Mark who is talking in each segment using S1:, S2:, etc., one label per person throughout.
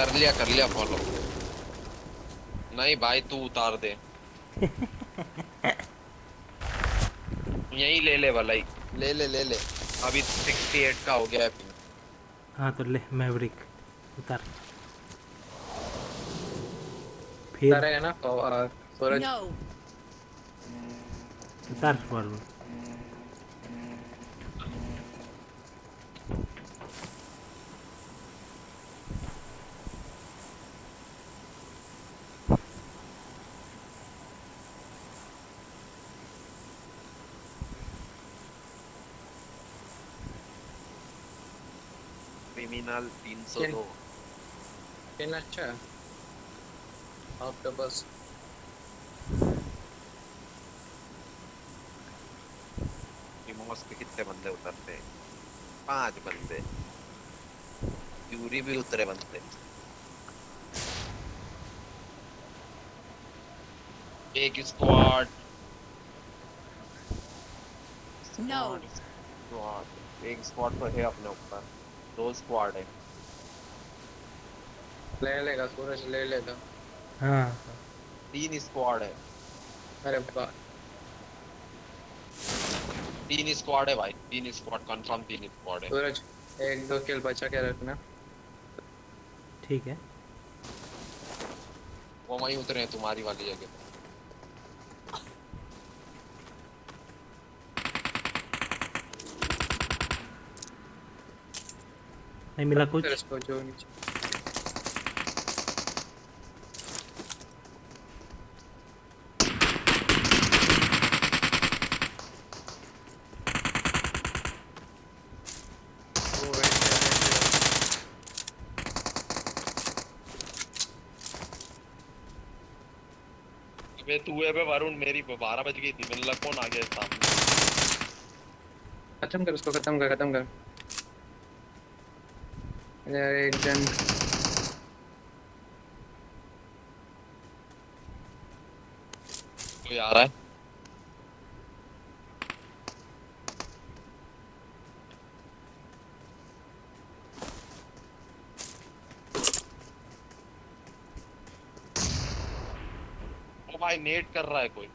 S1: कर लिया फॉलो। नहीं भाई तू उतार दे। यही ले ले वाला ही। ले ले ले ले। अभी 68 का हो गया है पिंग।
S2: हाँ तो ले मैवरिक उतार फिर
S3: उतारेगा ना सूरज।
S4: No.
S2: उतार फॉरवर्ड
S1: क्रिमिनल 302।
S3: किन अच्छा है ऑक्टोपस।
S1: इमोस पे कितने बंदे उतरते हैं? 5 बंदे। यूरी भी उतरे बंदे। एक स्क्वाड।
S4: No.
S1: स्क्वाड एक स्क्वाड तो है अपने ऊपर। 2 स्क्वाड है।
S3: ले लेगा सूरज ले लेगा।
S2: हाँ
S1: 3 स्क्वाड है।
S3: अरे बा
S1: 3 स्क्वाड है भाई। 3 स्क्वाड कंफर्म। 3 स्क्वाड है।
S3: सूरज एक दो किल बचा के रखना।
S2: ठीक है
S1: वो वहीं उतरे हैं तुम्हारी वाली जगह।
S2: नहीं मिला
S3: फिर
S2: कुछ
S3: इसको जो नीचे वो
S1: अबे तू है बे वरुण। मेरी 12 बज गई थी। मैंने लगा कौन आ गया सामने।
S3: खत्म कर उसको खत्म कर खत्म कर। यार एक जन
S1: कोई आ रहा है। ओ भाई नेट कर रहा है कोई।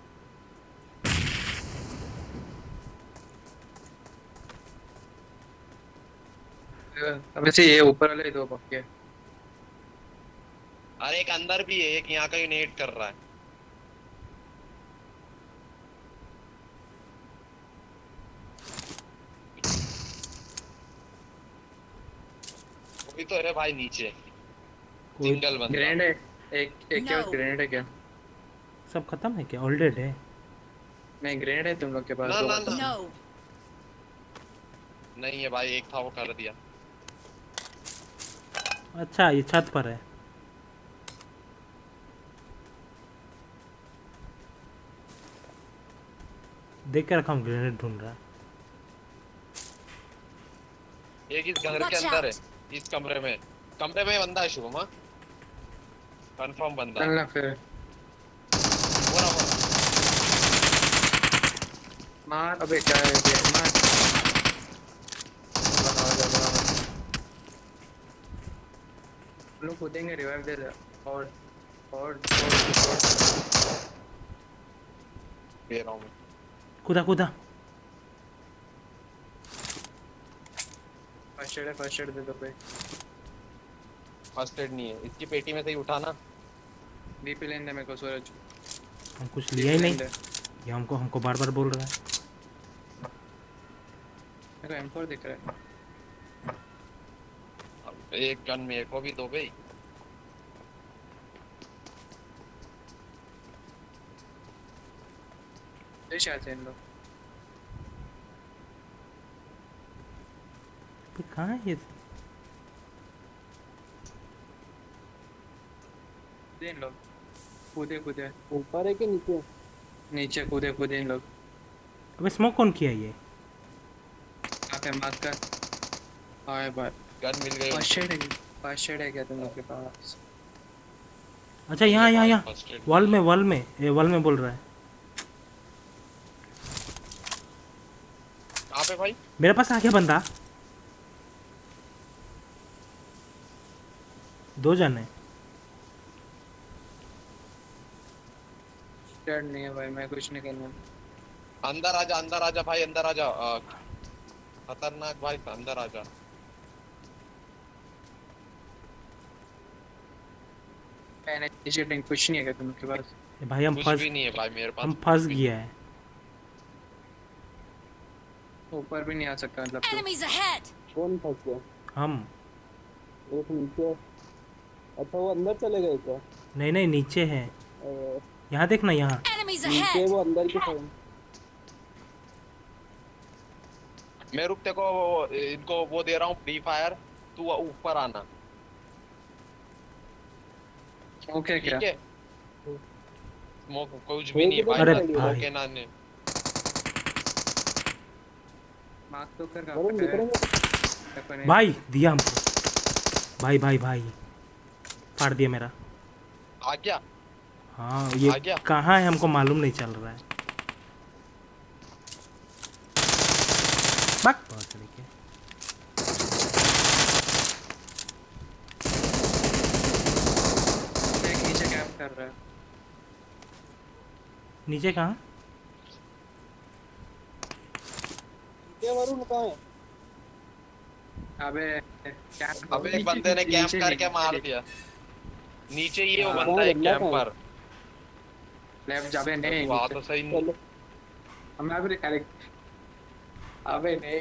S3: अब से ये ऊपर वाले दो पक्के।
S1: अरे एक अंदर भी है। एक यहाँ का ही नेट कर रहा है। कोई तो है भाई नीचे।
S2: कोई
S1: सिंगल बंदा।
S3: ग्रेनेड है एक एक के पास
S4: No.
S3: ग्रेनेड है क्या?
S2: सब खत्म है क्या ऑलरेडी है
S3: नहीं ग्रेनेड है तुम लोग के पास
S1: ना
S3: दो
S1: ना
S3: खत्म
S1: ना।
S3: है।
S4: No.
S1: नहीं है भाई। एक था वो कर दिया।
S2: अच्छा ये छत पर है देख के रखा हूँ ग्रेनेड ढूंढ रहा
S1: एक इस घर के
S4: Watch
S1: अंदर है।
S4: out.
S1: इस कमरे में। कमरे में बंदा है शुभम। हाँ कंफर्म बंदा है।
S3: चलना फिर
S1: हो रहा हो रहा।
S3: मार अबे क्या है ये मार। बनाओ जा बनाओ। हम लोग कूदेंगे रिवाइव दे दे। और और
S1: दे रहा हूँ मैं।
S2: कूदा कूदा
S3: फर्स्ट एड दे दो भाई।
S1: फर्स्ट एड नहीं है। इसकी पेटी में से ही उठाना।
S3: डीपी लेने दे मेरे को सूरज।
S2: हम कुछ लिया ही
S3: डीपी
S2: नहीं
S3: लेने दे।
S2: ये हमको बार बार बोल रहा है
S3: मेरे को M4 दिख रहा है।
S1: अब एक गन मेरे को भी दो भाई।
S3: ये शायद से इन लोग
S2: ये कहाँ है ये
S3: दे इन लोग कूदे कूदे
S5: ऊपर है कि नीचे?
S3: नीचे कूदे कूदे इन लोग।
S2: अबे स्मोक कौन किया ये
S3: यहाँ पे मार कर। हाय बाय
S1: गन मिल गई उनको।
S3: फर्स्ट एड है क्या तुम लोग के पास?
S2: अच्छा यहाँ यहाँ यहाँ
S1: फर्स्ट एड
S2: वॉल में ये वॉल में बोल रहा है
S1: कहाँ पे भाई?
S2: मेरे पास आ गया बंदा 2 जन है।
S3: डर नहीं है भाई, मैं कुछ नहीं करना।
S1: अंदर आजा भाई, अंदर आजा। खतरनाक भाई, अंदर आजा।
S3: पेनिट्रेटिंग कुछ नहीं है क्या तुम्हारे पास?
S2: ए भाई
S1: कुछ भी नहीं है भाई मेरे पास,
S2: हम
S1: कुछ
S2: फंस
S1: भी नहीं।
S2: गया है।
S3: ऊपर भी नहीं आ सकता मतलब तो।
S4: Enemies ahead!
S5: कौन फंस गया?
S2: हम
S5: एक नीचे। अच्छा वो अंदर चले गए क्या?
S2: नहीं नहीं नीचे है।
S5: अ,
S2: यहाँ देखना यहाँ।
S4: Enemies
S5: नीचे
S4: ahead!
S5: वो अंदर की साइड।
S1: मैं रुक, तेको इनको वो दे रहा हूँ फ्री फायर, तू ऊपर आना।
S3: ओके क्या?
S1: ठीक है, स्मोक कुछ भी
S5: फेंक
S1: नहीं
S5: दो
S1: भाई,
S2: अरे
S1: बस
S2: भाई।
S1: स्मोक है ना ने।
S3: मार्क तो कर रहा
S5: वरुण दिख रहे हैं?
S3: है
S2: भाई दिया हमको। भाई भाई भाई फाड़ दिया मेरा।
S1: आ गया।
S2: हाँ
S1: आ
S2: ये
S1: गया।
S2: कहाँ है हमको मालूम नहीं चल रहा है। बक बहुत तरीके।
S3: एक नीचे कैंप कर रहा है।
S2: नीचे कहाँ?
S5: ये वरुण कहाँ है?
S3: अबे कैंप
S1: अबे एक बंदे ने कैंप करके मार दिया नीचे, ये वो
S3: हाँ,
S1: बंदा है
S5: बंदा
S1: कैंप
S5: कहाँ है?
S1: पर।
S3: लेफ्ट जाबे नहीं
S1: वहाँ तो सही नहीं।
S5: चलो
S3: हम अबे करेक्ट। अबे नहीं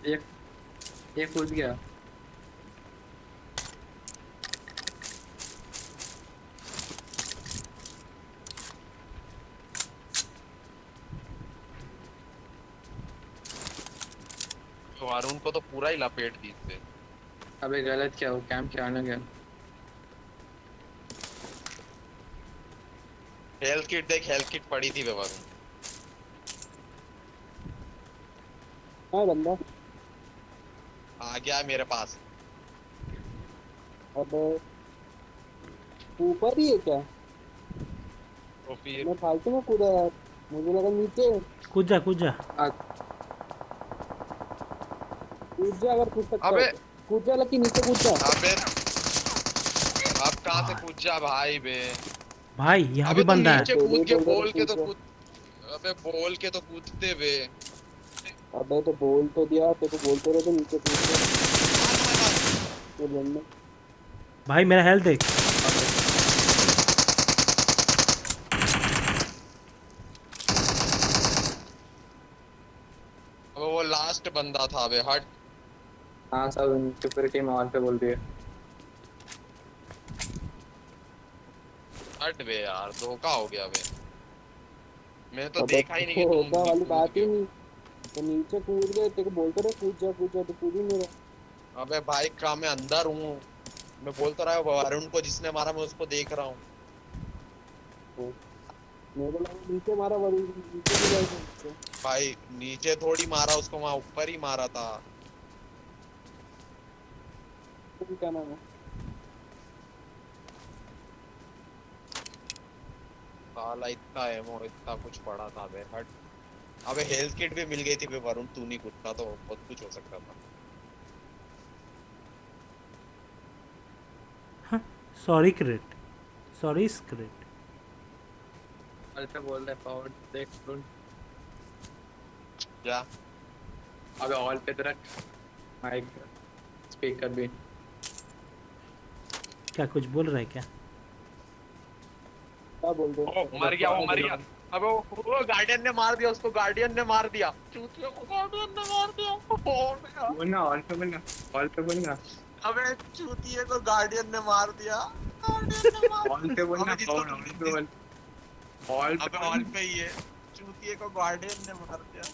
S3: ये ये कूद गया।
S1: वरुण को तो पूरा ही लपेट दी थे।
S3: अबे गलत क्या हो, कैंप क्या आना गया।
S1: हेल्थ किट देख, हेल्थ किट पड़ी थी बे वरुण।
S5: हाँ बंदा।
S1: आ गया मेरे पास।
S5: अब ऊपर ही है क्या?
S1: तो फिर
S5: मैं फालतू में कूदा यार, मुझे लगा नीचे।
S2: कूद जा कूद जा।
S5: कूद जा अगर कूद सकता
S1: अबे
S5: है। कूद जा लकी, नीचे कूद जा।
S1: अबे अब कहाँ से कूद जा भाई बे।
S2: भाई यहाँ
S1: अबे
S2: भी
S1: तुम
S2: बंदा
S1: नीचे
S2: है।
S1: कूद के
S5: बोल
S1: बोल के तो
S5: कूद
S1: कूद। अबे बोल के तो कूदते बे।
S5: अबे तो बोल तो दिया, तेरे को बोलते रहे तो नीचे कूद जा। कूद बंदा।
S2: भाई मेरा हेल्थ देख।
S1: अबे वो लास्ट बंदा था बे, हट।
S3: हाँ सब सिक्योरिटी मॉल पे बोल दिए।
S1: हट बे यार, धोखा हो गया बे। मैं तो
S5: अबे
S1: देखा ही नहीं कि
S5: तो
S1: तुम
S5: होगा वाली
S1: कूद
S5: बात ही
S1: गए।
S5: नहीं। तो नीचे कूद गए, तेरे को बोलते रहे कूद जा तो कूद ही नहीं रहा।
S1: अबे भाई का मैं अंदर हूँ, मैं बोल तो रहा हूँ वरुण को जिसने मारा मैं उसको देख रहा हूँ।
S5: तो मेरे को लगा नीचे मारा, वरुण नीचे भी गए थे नीचे।
S1: भाई नीचे थोड़ी मारा उसको, वहाँ ऊपर ही मारा था।
S5: तुम क्या नाम है?
S1: साला इतना एमो, इतना कुछ पड़ा था बे, हट। अबे हेल्थ किट भी मिल गई थी बे वरुण, तू नहीं कूदता तो बहुत कुछ हो सकता था।
S2: सॉरी क्रिट। सॉरी स्क्रिट।
S3: मॉल पे बोल रहे पावर देख सुन।
S1: क्या?
S3: अबे हॉल पे तो रख माइक स्पीकर भी।
S2: क्या कुछ बोल रहा है क्या?
S5: क्या बोल
S1: ओ
S5: रहे?
S1: मर गया, वो मर गया। अबे वो गार्डियन ने मार दिया उसको, गार्डियन ने मार दिया चूतिया को, गार्डियन ने मार दिया।
S3: बोलना हॉल पे बोलना, हॉल पे बोलना,
S1: अबे चूतिए को गार्डियन ने मार दिया, गार्डियन ने मार
S3: हॉल पे बोलना।
S1: अबे जिसको-
S3: हॉल पे बोल, हॉल पे
S1: अबे हॉल पे ही है। चूतिए को गार्डियन ने मार दिया,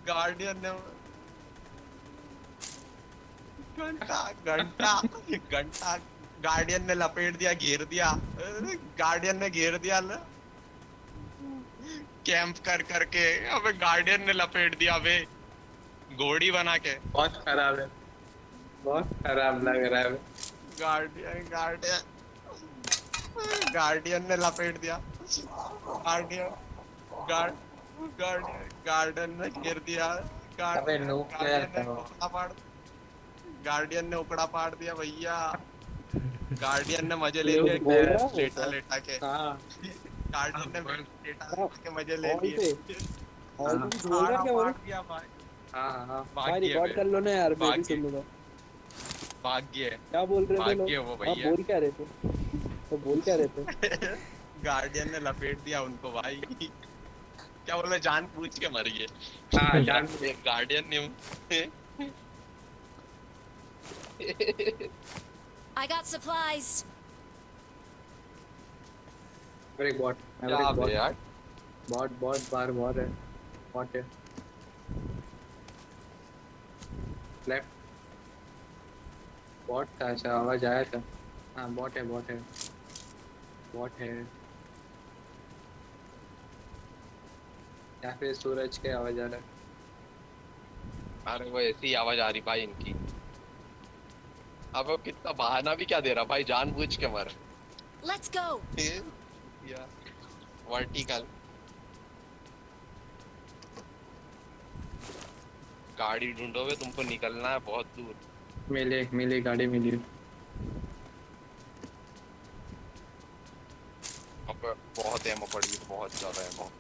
S1: गार्डियन ने। घंटा घंटा घंटा गार्डियन ने लपेट दिया, घेर दिया। गार्डियन ने घेर दिया ना कैंप कर करके। अबे गार्डियन ने लपेट दिया बे, घोड़ी बना के।
S3: बहुत खराब है, बहुत खराब लग रहा है।
S1: गार्डियन गार्डियन गार्डियन ने लपेट दिया। गार्डियन गार्डियन गार्डियन ने घेर दिया।
S3: अबे नो
S1: गार्डियन ने
S3: प्लेयर
S1: पुतला फाड़, गार्डियन ने उकड़ा फाड़ दिया भैया। गार्डियन ने मजे ले
S3: लोग
S1: लिए
S5: बोल रहा है
S1: लेटा लेटा के।
S3: हाँ
S1: गार्डियन ने लेटा
S5: हाँ,
S1: लेटा के मजे ले
S5: हॉल पे
S1: लिए।
S5: हॉल पे कुछ बोल रहा है क्या
S1: फाड़
S5: भाई?
S1: दिया भाई।
S3: हाँ हाँ
S1: भाग
S5: भाई
S1: गए
S5: रिकॉर्ड
S1: वे,
S5: कर लो ना यार, मैं भी
S1: भाग
S5: सुन लूंगा।
S1: भाग गए।
S5: क्या बोल रहे थे
S1: भाग
S5: लोग?
S1: गए वो
S5: आप
S1: भैया।
S5: बोल क्या रहे थे? तो बोल क्या रहे थे?
S1: गार्डियन ने लपेट दिया उनको भाई। क्या बोले जान पूछ के मर गए।
S3: हाँ जान
S1: गार्डियन ने
S4: I got supplies.
S3: एक बॉट
S1: क्या बे यार।
S3: बॉट बॉट बार बॉट है बॉट है लेफ्ट बॉट था। अच्छा आवाज आया था। हाँ बॉट है बॉट है बॉट है या फिर सूरज के आवाज आ रहा है।
S1: अरे वो ऐसी आवाज आ रही भाई इनकी। अब वो कितना बहाना भी क्या दे रहा भाई, जानबूझ के मर।
S4: Let's go.
S1: या वर्टिकल गाड़ी ढूंढोगे, तुमको निकलना है बहुत दूर।
S3: मिली गाड़ी मिली।
S1: अब बहुत एमो पड़ी, बहुत ज्यादा एमो।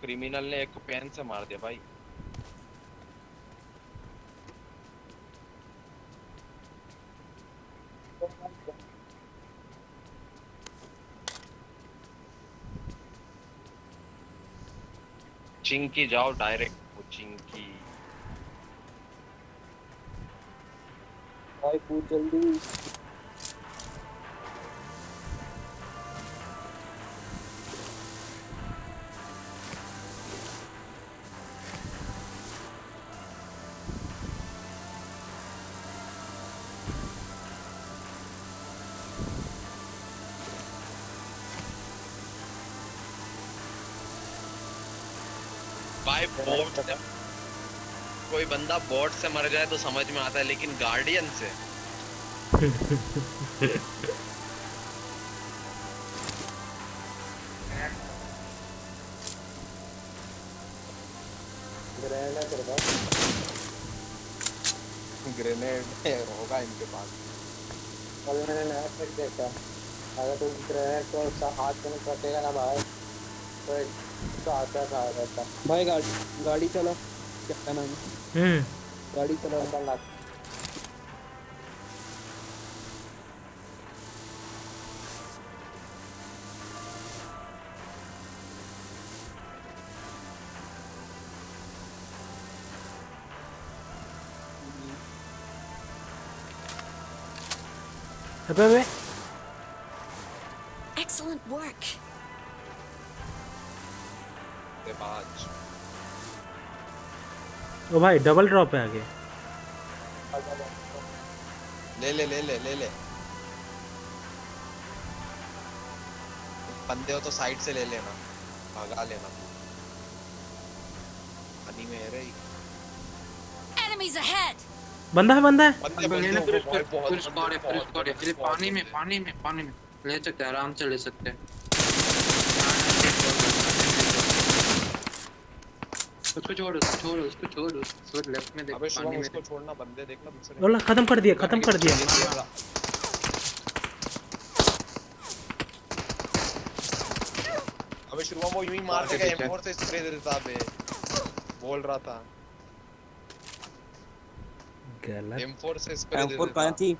S1: क्रिमिनल ने एक पेन से मार दिया भाई। चिंकी जाओ डायरेक्ट, वो चिंकी।
S5: भाई पूछ जल्दी।
S1: भाई बोट से कोई बंदा बोट से मर जाए तो समझ में आता है, लेकिन गार्डियन से ग्रेनेड होगा इनके पास।
S5: कल मैंने नया ट्रिक देखा, अगर तुम ग्रेनेड को हाथ में कटेगा ना भाई तो आता था रहता। भाई गाड़ी चला, क्या नाम है? गाड़ी चला।
S2: अबे
S4: Excellent work.
S1: बाज
S2: ओ भाई डबल ड्रॉप है आगे।
S1: ले ले ले ले ले ले। बंदे हो तो साइड से ले लेना, भगा लेना। पानी में है रे।
S4: Enemies ahead.
S2: बंदा है
S1: बंदे
S3: लेना
S1: बंदे
S3: फिर
S1: हो, बहुत बहुत
S3: फिर स्क्वाड है फिर
S1: बहुत,
S3: स्क्वाड है।
S1: बहुत,
S3: फिर
S1: बहुत,
S3: पानी में ले सकते हैं, आराम से ले सकते हैं। उसको छोड़ लेफ्ट में देख
S1: अबे
S3: पानी
S1: शुभम
S3: में
S1: उसको
S3: देख।
S1: छोड़ना, बंदे देखना दूसरे।
S2: बोला खत्म कर दिया।
S1: अबे शुभम वो यूं ही मार
S3: आगे
S1: देगा,
S3: पीछे।
S1: M4 से स्प्रे दे देता बे। बोल रहा था
S2: गलत।
S1: M4 से स्प्रे दे
S5: M4 कहाँ
S1: देता।
S5: थी?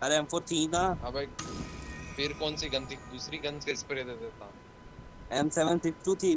S5: अरे M4 थी ना।
S1: अबे फिर कौन सी गन थी, दूसरी गन से स्प्रे दे देता।
S5: M762 थी।